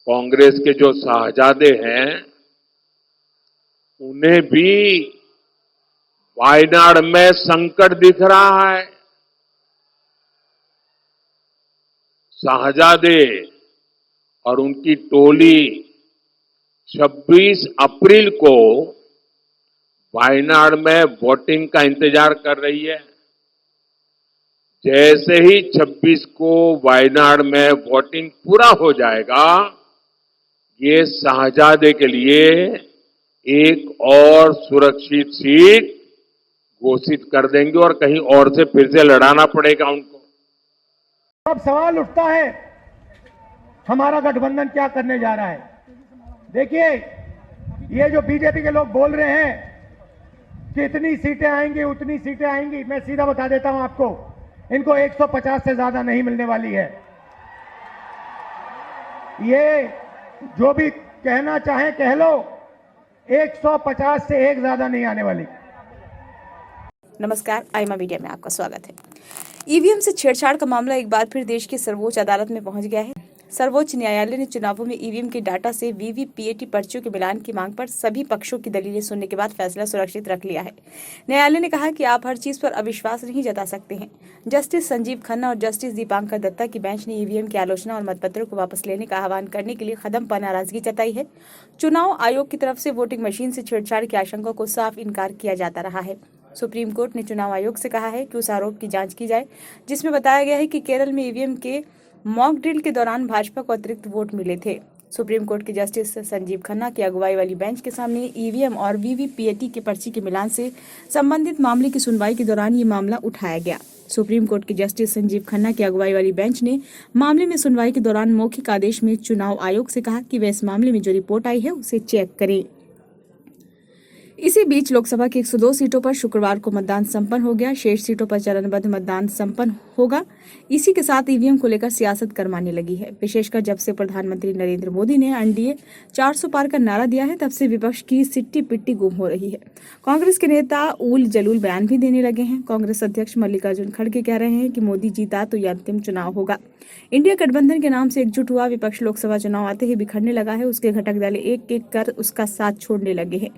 कांग्रेस के जो शाहजादे हैं उन्हें भी वायनाड में संकट दिख रहा है। शाहजादे और उनकी टोली 26 अप्रैल को वायनाड में वोटिंग का इंतजार कर रही है। जैसे ही 26 को वायनाड में वोटिंग पूरा हो जाएगा, ये शाहजादे के लिए एक और सुरक्षित सीट घोषित कर देंगे और कहीं और से फिर से लड़ाना पड़ेगा उनको। अब सवाल उठता है हमारा गठबंधन क्या करने जा रहा है। देखिए, ये जो बीजेपी के लोग बोल रहे हैं कि इतनी सीटें आएंगी उतनी सीटें आएंगी, मैं सीधा बता देता हूं आपको, इनको 150 से ज्यादा नहीं मिलने वाली है। ये जो भी कहना चाहे कह लो, 150 से एक ज्यादा नहीं आने वाली। नमस्कार, आईमा मीडिया में आपका स्वागत है। ईवीएम से छेड़छाड़ का मामला एक बार फिर देश की सर्वोच्च अदालत में पहुंच गया है। सर्वोच्च न्यायालय ने चुनावों में ईवीएम के डाटा से वीवीपीएटी पर्चियों के मिलान की मांग पर सभी पक्षों की दलीलें सुनने के बाद फैसला सुरक्षित रख लिया है। न्यायालय ने कहा कि आप हर चीज पर अविश्वास नहीं जता सकते हैं। जस्टिस संजीव खन्ना और जस्टिस दीपांकर दत्ता की बेंच ने ईवीएम की आलोचना और मतपत्रों को वापस लेने का आह्वान करने के लिए कदम पर नाराजगी जताई है। चुनाव आयोग की तरफ से वोटिंग मशीन से छेड़छाड़ की आशंका को साफ इनकार किया जाता रहा है। सुप्रीम कोर्ट ने चुनाव आयोग से कहा है कि उस आरोप की जांच की जाए जिसमें बताया गया है कि केरल में ईवीएम के मॉक ड्रिल के दौरान भाजपा को अतिरिक्त वोट मिले थे। सुप्रीम कोर्ट के जस्टिस संजीव खन्ना की अगुवाई वाली बेंच के सामने ईवीएम और वीवीपीएटी के पर्ची के मिलान से संबंधित मामले की सुनवाई के दौरान ये मामला उठाया गया। सुप्रीम कोर्ट के जस्टिस संजीव खन्ना की अगुवाई वाली बेंच ने मामले में सुनवाई के दौरान मौखिक आदेश में चुनाव आयोग से कहा कि वे इस मामले में जो रिपोर्ट आई है उसे चेक करें। इसी बीच लोकसभा की 102 सीटों पर शुक्रवार को मतदान संपन्न हो गया। शेष सीटों पर चरणबद्ध मतदान संपन्न होगा। इसी के साथ ईवीएम को लेकर सियासत गरमाने लगी है। विशेषकर जब से प्रधानमंत्री नरेंद्र मोदी ने एनडीए 400 पार का नारा दिया है, तब से विपक्ष की सिट्टी पिट्टी गुम हो रही है। कांग्रेस के नेता उल जलूल बयान भी देने लगे हैं। कांग्रेस अध्यक्ष मल्लिकार्जुन खड़गे कह रहे हैं कि मोदी जीता तो यह अंतिम चुनाव होगा। इंडिया गठबंधन के नाम से एकजुट हुआ विपक्ष लोकसभा चुनाव आते ही बिखरने लगा है। उसके घटक दल एक एक कर उसका साथ छोड़ने लगे हैं।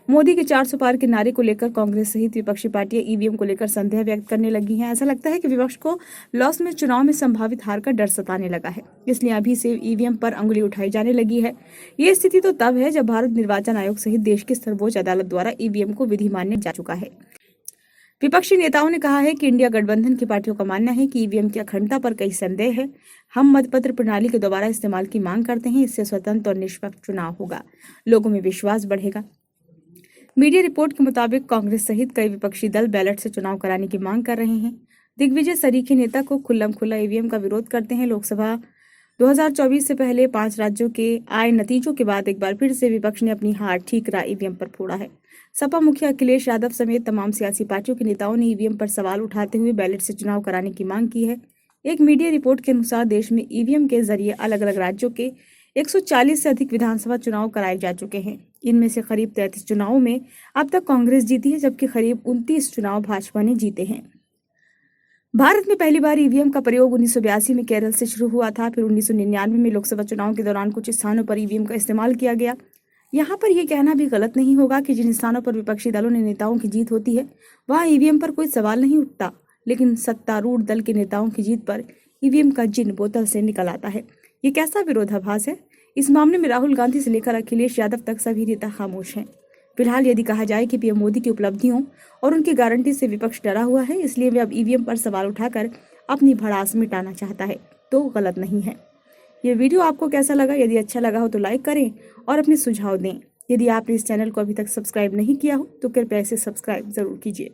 मोदी के 400 पार के नारे को लेकर कांग्रेस सहित विपक्षी पार्टियां ईवीएम को लेकर संदेह व्यक्त करने लगी हैं। ऐसा लगता है कि विपक्ष को लॉस में चुनाव में संभावित हार का डर सताने लगा है, इसलिए अभी से ईवीएम पर अंगुली उठाई जाने लगी है। ये स्थिति तो तब है जब भारत निर्वाचन आयोग सहित देश की सर्वोच्च अदालत द्वारा ईवीएम को विधि मानने जा चुका है। विपक्षी नेताओं ने कहा है कि इंडिया गठबंधन की पार्टियों का मानना है कि ईवीएम की अखंडता पर कई संदेह है। हम मतपत्र प्रणाली के दोबारा इस्तेमाल की मांग करते हैं। इससे स्वतंत्र और निष्पक्ष चुनाव होगा, लोगों में विश्वास बढ़ेगा। मीडिया रिपोर्ट के मुताबिक कांग्रेस सहित कई विपक्षी दल बैलेट से चुनाव कराने की मांग कर रहे हैं। दिग्विजय सरीखे नेता को खुल्लम-खुल्ला ईवीएम का विरोध करते हैं। लोकसभा 2024 से पहले 5 राज्यों के आए नतीजों के बाद एक बार फिर से विपक्ष ने अपनी हार ठीक राह ईवीएम पर फोड़ा है। सपा मुखिया अखिलेश यादव समेत तमाम सियासी पार्टियों के नेताओं ने ईवीएम पर सवाल उठाते हुए बैलेट से चुनाव कराने की मांग की है। एक मीडिया रिपोर्ट के अनुसार देश में ईवीएम के जरिए अलग अलग राज्यों के 140 से अधिक विधानसभा चुनाव कराए जा चुके हैं। इनमें से करीब 33 चुनावों में अब तक कांग्रेस जीती है, जबकि करीब 29 चुनाव भाजपा ने जीते हैं। भारत में पहली बार ईवीएम का प्रयोग 1982 में केरल से शुरू हुआ था। फिर 1999 में लोकसभा चुनाव के दौरान कुछ स्थानों पर ईवीएम का इस्तेमाल किया गया। यहाँ पर यह कहना भी गलत नहीं होगा कि जिन स्थानों पर विपक्षी दलों ने नेताओं की जीत होती है वहाँ ईवीएम पर कोई सवाल नहीं उठता, लेकिन सत्तारूढ़ दल के नेताओं की जीत पर ईवीएम का जिन बोतल से निकल आता है। ये कैसा विरोधाभास है। इस मामले में राहुल गांधी से लेकर अखिलेश यादव तक सभी नेता खामोश हैं। फिलहाल यदि कहा जाए कि पीएम मोदी की उपलब्धियों और उनकी गारंटी से विपक्ष डरा हुआ है, इसलिए वे अब ईवीएम पर सवाल उठाकर अपनी भड़ास मिटाना चाहता है, तो गलत नहीं है। ये वीडियो आपको कैसा लगा? यदि अच्छा लगा हो तो लाइक करें और अपने सुझाव दें। यदि आपने इस चैनल को अभी तक सब्सक्राइब नहीं किया हो तो कृपया इसे सब्सक्राइब जरूर कीजिए।